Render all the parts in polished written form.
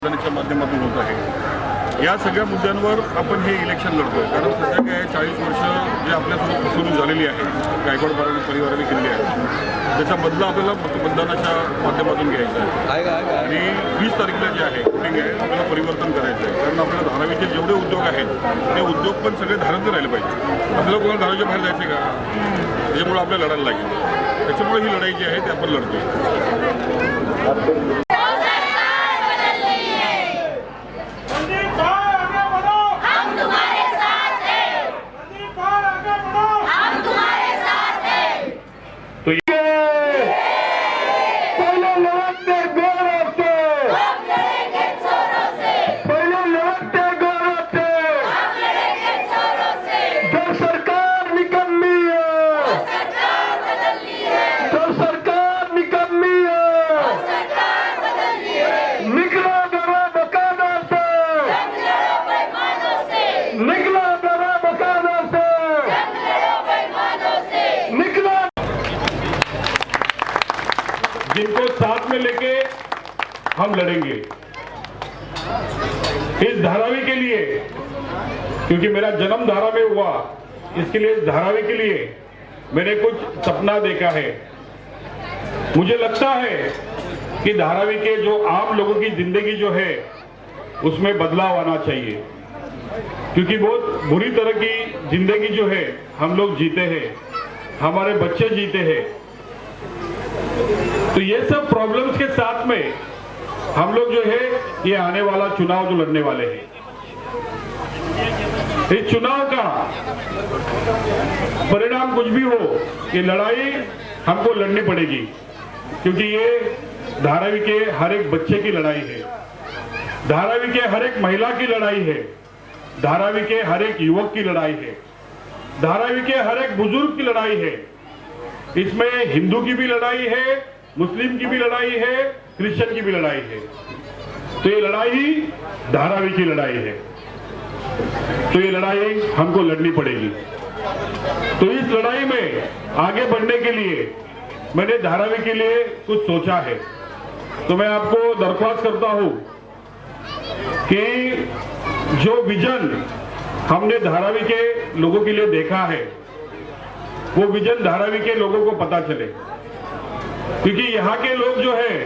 च्या माध्यमातून होत आहे। या सगळ्या मुद्द्यांवर आपण हे इलेक्शन लढतोय, कारण सध्या काय 40 वर्ष जे आपल्यासोबत फसवणूक झालेली आहे गायकवाड परिवाराने केलेली आहे, त्याचा बदला आपल्याला मतदानाच्या माध्यमातून घ्यायचा आहे आणि 20 तारखेला जे आहे वोटिंग आहे आपल्याला परिवर्तन करायचं आहे। कारण आपल्याला धारावीचे जेवढे उद्योग आहेत ते उद्योग पण सगळे धारावीत राहिले पाहिजे। आपल्याला कोणाला धारावीच्या बाहेर जायचं का? त्याच्यामुळे आपल्याला लढायला लागेल। त्याच्यामुळे ही लढाई जी आहे ते आपण लढतोय। जिनको साथ में लेके हम लड़ेंगे इस धारावी के लिए, क्योंकि मेरा जन्म धारा में हुआ, इसके लिए इस धारावी के लिए मैंने कुछ सपना देखा है। मुझे लगता है कि धारावी के जो आम लोगों की जिंदगी जो है उसमें बदलाव आना चाहिए, क्योंकि बहुत बुरी तरह की जिंदगी जो है हम लोग जीते हैं, हमारे बच्चे जीते हैं। तो ये सब प्रॉब्लम्स के साथ में हम लोग जो है ये आने वाला चुनाव जो लड़ने वाले हैं, इस चुनाव का परिणाम कुछ भी हो, ये लड़ाई हमको लड़नी पड़ेगी, क्योंकि ये धारावी के हर एक बच्चे की लड़ाई है, धारावी के हर एक महिला की लड़ाई है, धारावी के हर एक युवक की लड़ाई है, धारावी के हर एक बुजुर्ग की लड़ाई है। इसमें हिंदू की भी लड़ाई है, मुस्लिम की भी लड़ाई है, क्रिश्चियन की भी लड़ाई है। तो ये लड़ाई धारावी की लड़ाई है, तो ये लड़ाई हमको लड़नी पड़ेगी। तो इस लड़ाई में आगे बढ़ने के लिए मैंने धारावी के लिए कुछ सोचा है। तो मैं आपको दरख्वास्त करता हूं कि जो विजन हमने धारावी के लोगों के लिए देखा है वो विजन धारावी के लोगों को पता चले, क्योंकि यहाँ के लोग जो है,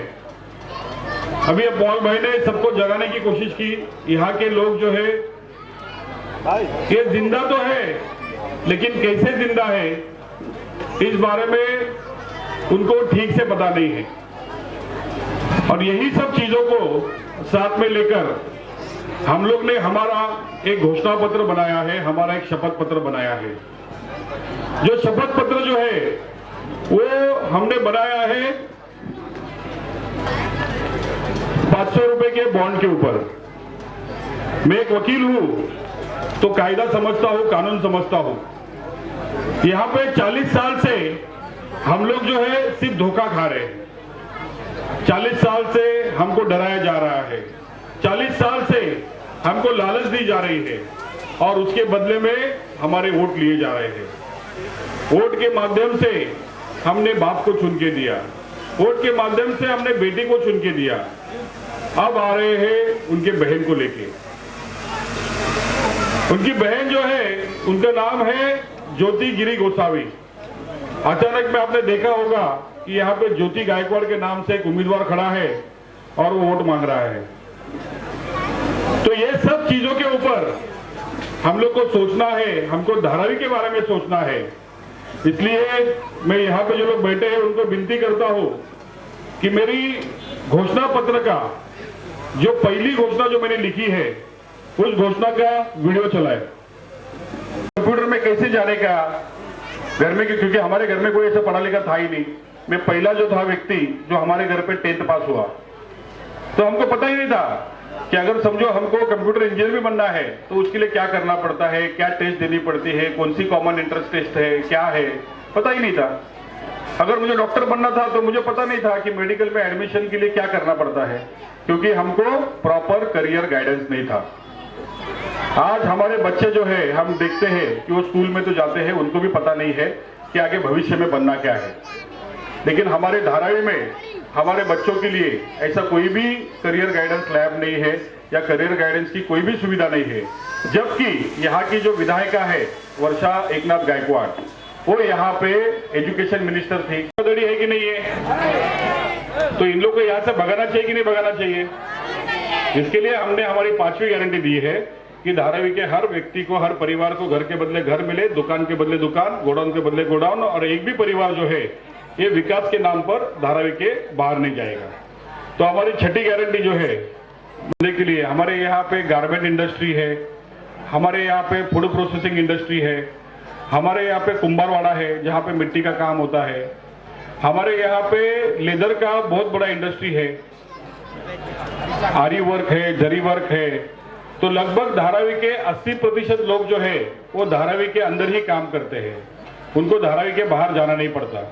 अभी पॉल भाई ने सबको जगाने की कोशिश की, यहाँ के लोग जो है ये जिंदा तो है, लेकिन कैसे जिंदा है इस बारे में उनको ठीक से पता नहीं है। और यही सब चीजों को साथ में लेकर हम लोग ने हमारा एक घोषणा पत्र बनाया है, हमारा एक शपथ पत्र बनाया है। जो शपथ पत्र जो है वो हमने बनाया है 500 रुपए के बॉन्ड के ऊपर। मैं एक वकील हूं तो कायदा समझता हूं, कानून समझता हूं। यहां पे 40 साल से हम लोग जो है सिर्फ धोखा खा रहे हैं। 40 साल से हमको डराया जा रहा है, 40 साल से हमको लालच दी जा रही है और उसके बदले में हमारे वोट लिए जा रहे हैं। वोट के माध्यम से हमने बाप को चुन के दिया, वोट के माध्यम से हमने बेटी को चुन के दिया। अब आ रहे हैं उनके बहन को लेके। उनकी बहन जो है उनका नाम है ज्योति गिरी गोसावी। अचानक में आपने देखा होगा कि यहाँ पे ज्योति गायकवाड़ के नाम से एक उम्मीदवार खड़ा है और वो वोट मांग रहा है। तो ये सब चीजों के ऊपर हम लोग को सोचना है, हमको धारावी के बारे में सोचना है। इसलिए मैं यहाँ पे जो लोग बैठे हैं उनको विनती करता हूँ कि मेरी घोषणा पत्र का जो पहली घोषणा जो मैंने लिखी है उस घोषणा का वीडियो चलाए। कंप्यूटर में कैसे जाने का घर में, क्योंकि हमारे घर में कोई ऐसा पढ़ा लिखा था ही नहीं। मैं पहला जो था व्यक्ति जो हमारे घर पे 10th पास हुआ, तो हमको पता ही नहीं था कि अगर समझो हमको कंप्यूटर इंजीनियर भी बनना है तो उसके लिए क्या करना पड़ता है, क्या टेस्ट देनी पड़ती है, कौन सी कॉमन एंट्रेंस टेस्ट है, क्या है, पता ही नहीं था। अगर मुझे डॉक्टर बनना था तो मुझे पता नहीं था कि मेडिकल में एडमिशन के लिए क्या करना पड़ता है, क्योंकि हमको प्रॉपर करियर गाइडेंस नहीं था। आज हमारे बच्चे जो है हम देखते हैं कि वो स्कूल में तो जाते हैं, उनको भी पता नहीं है कि आगे भविष्य में बनना क्या है। लेकिन हमारे धारावी में हमारे बच्चों के लिए ऐसा कोई भी करियर गाइडेंस लैब नहीं है या करियर गाइडेंस की कोई भी सुविधा नहीं है, जबकि यहाँ की जो विधायिका है वर्षा एकनाथ गायकवाड़, वो यहाँ पे एजुकेशन मिनिस्टर थी। है कि नहीं है? तो इन लोग को यहाँ से भगाना चाहिए कि नहीं भगाना चाहिए? इसके लिए हमने हमारी 5वीं गारंटी दी है कि धारावी के हर व्यक्ति को, हर परिवार को घर के बदले घर मिले, दुकान के बदले दुकान, गोडाउन के बदले गोडाउन, और एक भी परिवार जो है ये विकास के नाम पर धारावी के बाहर नहीं जाएगा। तो हमारी 6ठी गारंटी जो है के लिए, हमारे यहाँ पे गारमेंट इंडस्ट्री है, हमारे यहाँ पे फूड प्रोसेसिंग इंडस्ट्री है, हमारे यहाँ पे कुंभारवाड़ा है जहाँ पे मिट्टी का काम होता है, हमारे यहाँ पे लेदर का बहुत बड़ा इंडस्ट्री है, आरी वर्क है, जरी वर्क है। तो लगभग धारावी के 80% लोग जो है वो धारावी के अंदर ही काम करते हैं, उनको धारावी के बाहर जाना नहीं पड़ता।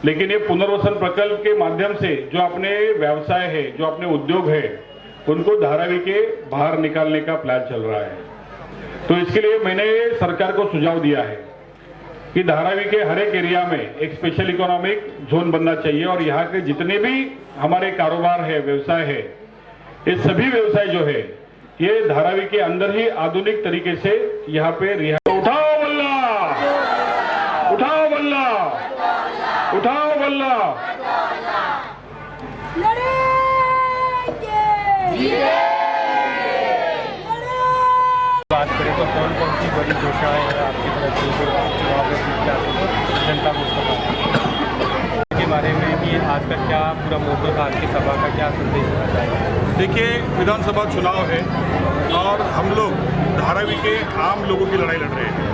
लेकिन ये पुनर्वसन प्रकल्प के माध्यम से जो अपने व्यवसाय है, जो अपने उद्योग है, उनको धारावी के बाहर निकालने का प्लान चल रहा है। तो इसके लिए मैंने सरकार को सुझाव दिया है कि धारावी के हर एक एरिया में एक स्पेशल इकोनॉमिक जोन बनना चाहिए और यहाँ के जितने भी हमारे कारोबार है, व्यवसाय है, ये सभी व्यवसाय जो है ये धारावी के अंदर ही आधुनिक तरीके से यहाँ पे उठाओ बल्ला, उठाओ बल्ला, उठाओ बल्ला। बात करें तो कौन कौन सी बड़ी घोषणाएं हैं आपकी तरफ से जो चुनाव में जीत जाते हैं जनता को उसका के बारे में कि आज का क्या पूरा मौका था, आज की सभा का क्या संदेश देना चाहिए? देखिए, विधानसभा चुनाव है और हम लोग धारावी के आम लोगों की लड़ाई लड़ रहे हैं।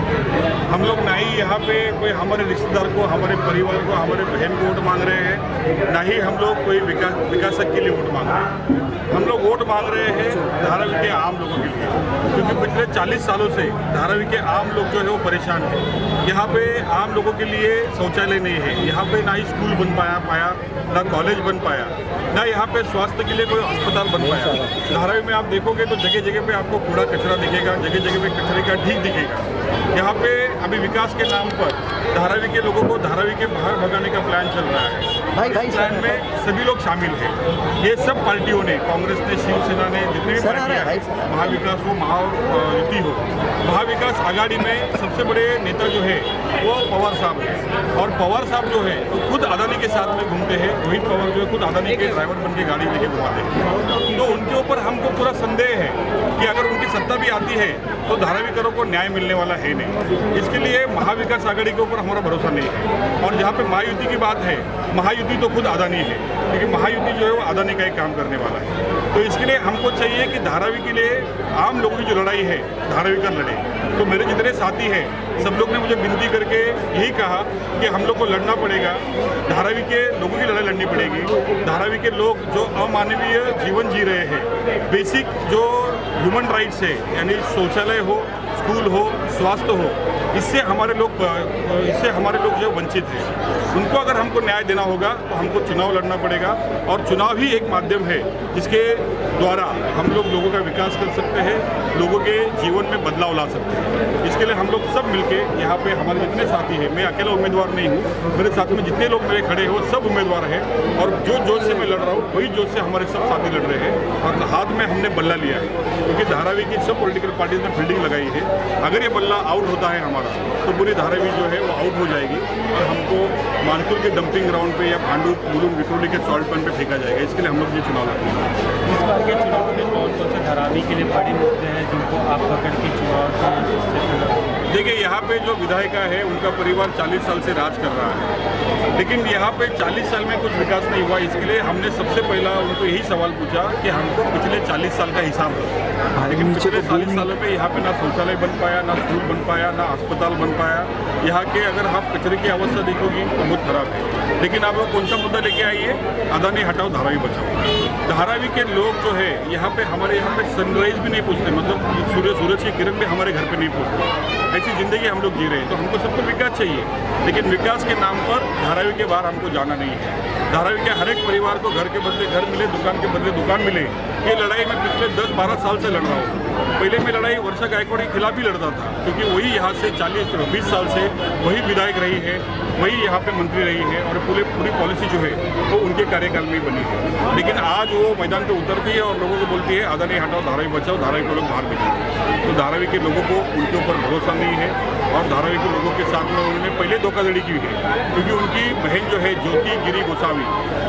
हम लोग ना ही यहाँ पे कोई हमारे रिश्तेदार को, हमारे परिवार को, हमारे बहन को वोट मांग रहे हैं, ना ही हम लोग कोई विकासक के लिए वोट मांग रहे हैं। हम लोग वोट मांग रहे हैं धारावी के आम लोगों के लिए, क्योंकि पिछले 40 सालों से धारावी के आम लोग जो है वो परेशान है। यहाँ पे आम लोगों के लिए शौचालय नहीं है, यहाँ पे ना ही स्कूल बन पाया, ना कॉलेज बन पाया, ना यहाँ पे स्वास्थ्य के लिए कोई अस्पताल बन पाया। धारावी में आप देखोगे तो जगह जगह पे आपको कूड़ा कचरा दिखेगा, जगह जगह पे कचरे का ढीक दिखेगा। यहाँ पे अभी विकास के नाम पर धारावी के लोगों को धारावी के बाहर भगाने का प्लान चल रहा है। इस प्लान में सभी लोग शामिल हैं, ये सब पार्टियों ने, कांग्रेस ने, शिवसेना ने, जितनी भी पार्टियां हैं, महाविकास हो, महायुति हो, महाविकास आघाड़ी में सबसे बड़े नेता जो है वो पवार साहब है। और पवार साहब जो है वो खुद अदानी के साथ में घूमते हैं। रोहित पवार जो है खुद अदानी के ड्राइवर बन के गाड़ी लेके घुमाते हैं। तो उनके ऊपर हमको पूरा संदेह है कि अगर उनकी सत्ता भी आती है तो धारावीकरों को न्याय मिलने वाला है नहीं। इसके लिए महाविकास आघाड़ी के ऊपर हमारा भरोसा नहीं है। और जहाँ पे महायुति की बात है, महायुति तो खुद अदानी है, क्योंकि महायुति जो है वो अदानी का ही काम करने वाला है। तो इसके लिए हमको चाहिए कि धारावी के लिए आम लोगों की जो लड़ाई है धारावी का लड़े। तो मेरे जितने साथी हैं सब लोग ने मुझे विनती करके यही कहा कि हम लोग को लड़ना पड़ेगा, धारावी के लोगों की लड़ाई लड़नी पड़ेगी। धारावी के लोग जो अमानवीय जीवन जी रहे हैं, बेसिक जो ह्यूमन राइट्स है, यानी शौचालय हो, स्कूल हो, स्वास्थ्य हो, इससे हमारे लोग जो वंचित हैं, उनको अगर हमको न्याय देना होगा तो हमको चुनाव लड़ना पड़ेगा। और चुनाव ही एक माध्यम है जिसके द्वारा हम लोग लोगों का विकास कर सकते हैं, लोगों के जीवन में बदलाव ला सकते हैं। इसके लिए हम लोग सब मिलके यहाँ पे हमारे जितने साथी हैं, मैं अकेला उम्मीदवार नहीं हूँ, मेरे साथ में जितने लोग मेरे खड़े हैं वो सब उम्मीदवार हैं। और जो जोश से मैं लड़ रहा हूँ वही जोश से हमारे सब साथी लड़ रहे हैं। और हाथ में हमने बल्ला लिया है, क्योंकि धारावी की सब पॉलिटिकल पार्टीज ने फील्डिंग लगाई है। अगर ये बल्ला आउट होता है हमारा तो पूरी धारावी जो है वो आउट हो जाएगी और हमको मानपुर के डंपिंग ग्राउंड पे या भांडू मुलुंड विक्रोली के सॉल्ट पन पे फेंका जाएगा। इसके लिए हम लोग ये चुनाव लड़ते हैं। इस बार के चुनाव में कौन कौन से धारावी के लिए बड़े मुद्दे हैं जिनको आप पकड़ के चुनाव? देखिए, यहाँ पे जो विधायिका है उनका परिवार 40 साल से राज कर रहा है, लेकिन यहाँ पे 40 साल में कुछ विकास नहीं हुआ। इसके लिए हमने सबसे पहला उनको यही सवाल पूछा कि हमको पिछले 40 साल का हिसाब दो। लेकिन पिछले 40 सालों में यहाँ पे ना शौचालय बन पाया, ना स्कूल बन पाया, ना अस्पताल बन पाया। यहाँ के अगर आप कचरे की अवस्था देखोगी तो बहुत खराब है। लेकिन आप वो कौन सा मुद्दा लेके आइए, अदानी हटाओ धारावी बचाओ। धारावी के लोग जो है यहाँ पे हमारे यहाँ पे सनराइज भी नहीं पूछते, मतलब सूरज की किरण भी हमारे घर पे नहीं पूछते। ऐसी ज़िंदगी हम लोग जी रहे हैं। तो हमको सबको विकास चाहिए, लेकिन विकास के नाम पर धारावी के बाहर हमको जाना नहीं है। धारावी के हर एक परिवार को घर के बदले घर मिले, दुकान के बदले दुकान मिले, ये लड़ाई मैं पिछले 10-12 साल से लड़ रहा हूँ। पहले मैं लड़ाई वर्षा गायकवाड़ के खिलाफ ही लड़ता था, क्योंकि वही यहाँ से 40-20 साल से वही विधायक रही है, वही यहाँ पे मंत्री रही है और पूरी पॉलिसी जो है वो उनके कार्यकाल में ही बनी है। लेकिन आज वो मैदान पे उतरती है और लोगों को बोलती है अदानी हटाओ, धारावी बचाओ, धारावी को लोग बाहर निकालो। तो धारावी के लोगों को उनके ऊपर भरोसा नहीं है और धारावी के लोगों के साथ में उन्होंने पहले धोखाधड़ी की है, क्योंकि उनकी बहन जो है ज्योति गिरी गोसावी,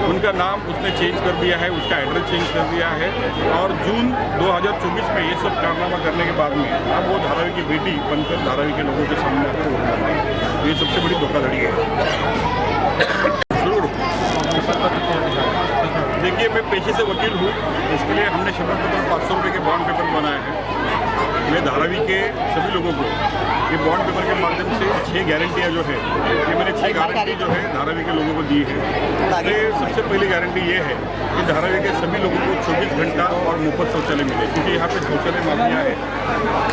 उनका नाम उसने चेंज कर दिया है, उसका एड्रेस चेंज कर दिया है और जून 2024 में ये सब कारनामा करने के बाद में अब वो धारावी की बेटी बनकर धारावी के लोगों के सामने आकर वोट मांग रही है। ये सबसे बड़ी धोखाधड़ी है। देखिए, मैं पेशे से वकील हूँ, इसके लिए हमने शपथ पत्र 500 रुपये के बॉन्ड पेपर बनाए हैं। मैं धारावी के सभी लोगों को ये बॉन्ड पेपर के माध्यम से 6 गारंटियाँ जो है, ये मैंने 6 गारंटी जो है धारावी के लोगों को दी है। ये सबसे पहली गारंटी ये है कि धारावी के सभी लोगों को 24 घंटा और मुफ्त शौचालय मिले, क्योंकि यहाँ पे शौचालय माफिया है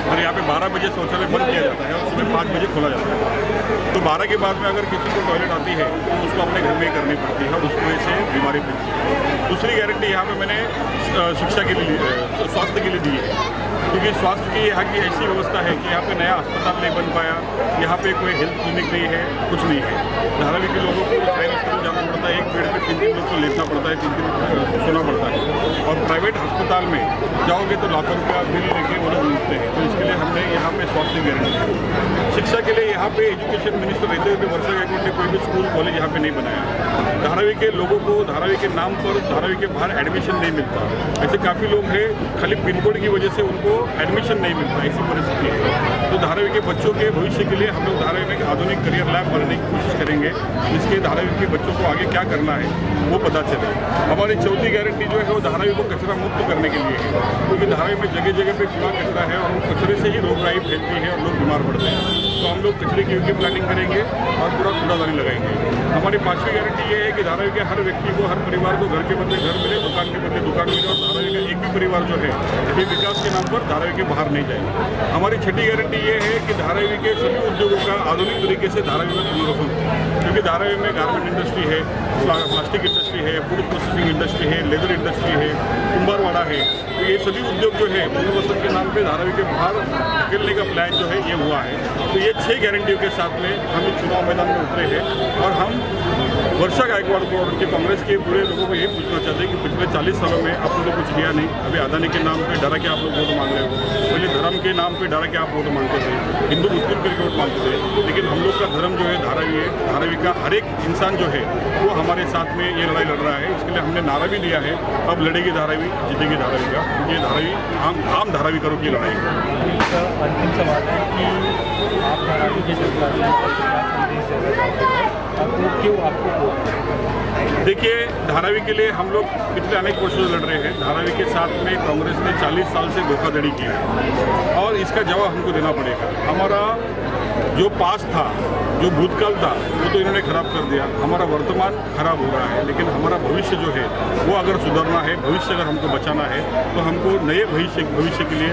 और यहाँ पे 12 बजे शौचालय बंद किया जाता है और सुबह 5 बजे खोला जाता है। तो 12 के बाद में अगर किसी को टॉयलेट आती है तो उसको अपने घर में ही करनी पड़ती है और उसकी वजह से बीमारी फैलती है। दूसरी गारंटी यहाँ पे मैंने शिक्षा के लिए, स्वास्थ्य के लिए दी है, क्योंकि स्वास्थ्य की यहाँ की ऐसी व्यवस्था है कि यहाँ पे नया अस्पताल नहीं बन पाया, यहाँ पे कोई हेल्थ क्लिनिक नहीं है, कुछ नहीं है। धारावी के लोगों को प्राइवेट हॉस्पिटल जाना पड़ता है, एक बेड पे 3 लोग को लेटना पड़ता है, 3 सोना पड़ता है और प्राइवेट अस्पताल में जाओगे तो लाखों रुपया बिल लेके वो लोग मिलते हैं। तो इसके लिए हमने यहाँ पे स्वास्थ्य गारंटी है। शिक्षा के लिए यहाँ पे एजुकेशन मिनिस्टर रहते हुए वर्षा गायकवाड़ ने कोई भी स्कूल कॉलेज यहाँ पे नहीं बनाया। धारावी के लोगों को धारावी के नाम पर धारावी के बाहर एडमिशन नहीं मिलता। ऐसे काफ़ी लोग हैं, खाली पिन कोड की वजह से उनको एडमिशन नहीं मिलता, ऐसी परिस्थिति है। तो धारावी के बच्चों के भविष्य के लिए हम लोग धारावी में आधुनिक करियर लैब बनाने की कोशिश करेंगे, जिसके धारावी के बच्चों को आगे क्या करना है वो पता चले। हमारी चौथी गारंटी जो है वो धारावी को कचरा मुक्त करने के लिए है, क्योंकि धारावी में जगह जगह पे कूड़ा कचरा है और कचरे से ही रोगराई फैलती है और लोग बीमार पड़ते हैं। तो हम लोग कचरे की योग्य प्लानिंग करेंगे और पूरा कूड़ादानी लगाएंगे। हमारी 5वीं गारंटी ये है कि धारावी के हर व्यक्ति को, हर परिवार को घर के बदले घर मिले, दुकान के बदले दुकान मिले और धारावी का एक भी परिवार जो है ये विकास के नाम पर धारावी के बाहर नहीं जाए। हमारी 6ठी गारंटी ये है कि धारावी के सभी उद्योगों का आधुनिक तरीके से धारावी में पुनर्वसन, क्योंकि धारावी में गारमेंट इंडस्ट्री है, प्लास्टिक इंडस्ट्री है, फूड प्रोसेसिंग इंडस्ट्री है, लेदर इंडस्ट्री है, कुंभारवाड़ा है। तो ये सभी उद्योग जो है पुनर्वसन के नाम पे धारावी के बाहर निकलने का प्लान जो है ये हुआ है। तो ये 6 गारंटियों के साथ में हम इस चुनाव मैदान में उतरे हैं और हम वर्षा गायकवाड़ को और उनके कांग्रेस के पूरे लोगों को यही पूछना चाहते हैं कि पिछले 40 सालों में आपने तो कुछ किया नहीं। अभी अदानी के नाम पे डरा के आप लोग वोट मांग रहे हो, पहले धर्म के नाम पे डरा के आप वोट मांगते थे, हिंदू मुस्लिम करके वोट मांगते थे। लेकिन हम लोग का धर्म जो है धारावी है, धारावी का हर एक इंसान जो है वो हमारे साथ में ये लड़ाई लड़ रहा है। इसके लिए हमने नारा भी दिया है, अब लड़ेगी धारावी, जीतेगी धारावी का, क्योंकि धारावी आम धारावी करो की लड़ाई है। अंतिम सवाल है कि आप धारावी की जनता से क्या संदेश देना चाहते हैं, आपको क्यों आपको? देखिए, धारावी के लिए हम लोग पिछले अनेक वर्षों से लड़ रहे हैं। धारावी के साथ में कांग्रेस ने 40 साल से धोखाधड़ी की है और इसका जवाब हमको देना पड़ेगा। हमारा जो पास था, जो भूतकाल था, वो तो इन्होंने खराब कर दिया। हमारा वर्तमान खराब हो रहा है, लेकिन हमारा भविष्य जो है वो अगर सुधरना है, भविष्य अगर हमको बचाना है, तो हमको नए भविष्य के लिए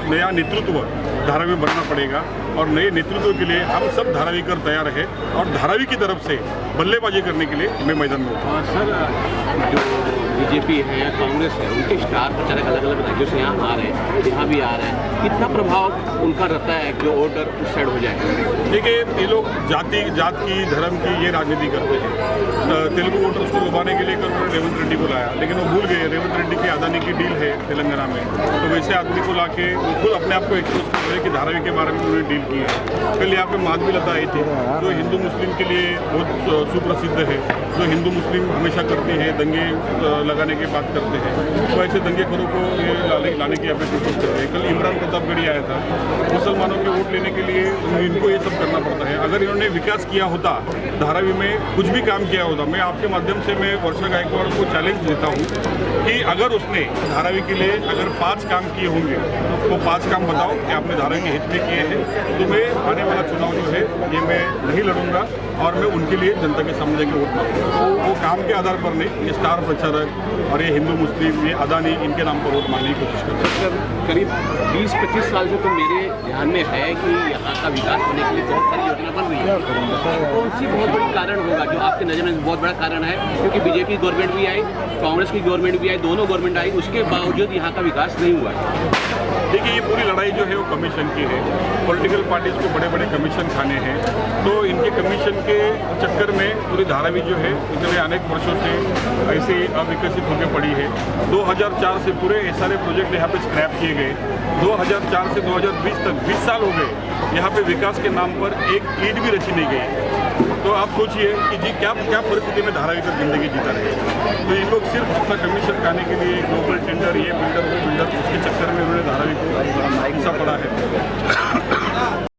नया नेतृत्व धारावी में बनना पड़ेगा और नए नेतृत्व के लिए हम सब धारावी कर तैयार है और धारावी की तरफ से बल्लेबाजी करने के लिए मैं मैदान में हूँ। सर, जो बीजेपी है या कांग्रेस है, उनके स्टार प्रचारक अलग अलग राज्यों से यहाँ आ रहे हैं, यहाँ भी आ रहे हैं, कितना प्रभाव उनका रहता है जो वोटर उस साइड हो जाए? देखिए, ये लोग जात की, धर्म की ये राजनीति करते हैं। तेलुगु वोटर्स को लुभाने के लिए कल उन्होंने रेवंत रेड्डी को लाया, लेकिन वो भूल गए रेवंत रेड्डी की अदानी की डील है तेलंगाना में। तो वैसे आदमी को लाके वो खुद अपने आप को एक्सपोज कर रहे हैं कि धारावी के बारे में उन्होंने डील की है। कल यहाँ पे माधवी लता आई थी, जो हिंदू मुस्लिम के लिए बहुत सुप्रसिद्ध है, जो हिंदू मुस्लिम हमेशा करती है, दंगे लगाने की बात करते हैं। तो ऐसे दंगेखोरों को ये लाने की यहाँ पे कोशिश कर रहे हैं। कल इमरान प्रतापगढ़ी आया था, मुसलमानों के वोट लेने के लिए इनको ये सब करना पड़ता है। अगर इन्होंने विकास किया होता, धारावी में कुछ भी काम किया होता, मैं आपके माध्यम से मैं वर्षा गायकवाड़ को चैलेंज देता हूँ कि अगर उसने धारावी के लिए अगर 5 काम किए होंगे तो 5 काम बताओ कि आपने धारावी के हित में किए हैं। तो मैं आने वाला चुनाव जो है ये मैं नहीं लड़ूंगा और मैं उनके लिए जनता के सामने जाके वोट मांगूंगा। तो वो काम के आधार पर नहीं, ये स्टार प्रचारक और ये हिंदू मुस्लिम, ये अदानी, इनके नाम पर वोट मांगने की कोशिश करते हैं। सर करीब 20-25 साल से तो मेरे ध्यान में है कि यहाँ का विकास होने के लिए बहुत सारी योजना बन रही है। कौन सी बहुत बड़ी कारण होगा जो आपके नज़र में बहुत बड़ा कारण है? क्योंकि बीजेपी गवर्नमेंट भी आई, कांग्रेस की गवर्नमेंट भी आई, दोनों गवर्नमेंट आई, उसके बावजूद यहाँ का विकास नहीं हुआ है। देखिए, ये पूरी लड़ाई जो है वो कमीशन की है। पॉलिटिकल पार्टीज को बड़े बड़े कमीशन खाने हैं, तो इनके कमीशन के चक्कर में पूरी धारावी जो है इतने अनेक वर्षों से ऐसे अविकसित होकर पड़ी है। 2004 से पूरे सारे प्रोजेक्ट यहाँ पे स्क्रैप किए गए। 2004 से 2020 तक 20 साल हो गए यहाँ पे विकास के नाम पर एक ईंट भी रची नहीं गई। तो आप सोचिए कि जी क्या क्या परिस्थिति में धारावी का जिंदगी जीता रहे। तो ये लोग सिर्फ अपना कमीशन खाने के लिए ग्लोबल टेंडर, ये बिल्डर वो बिल्डर, उसके चक्कर में उन्होंने धारावी को हिस्सा पड़ा है।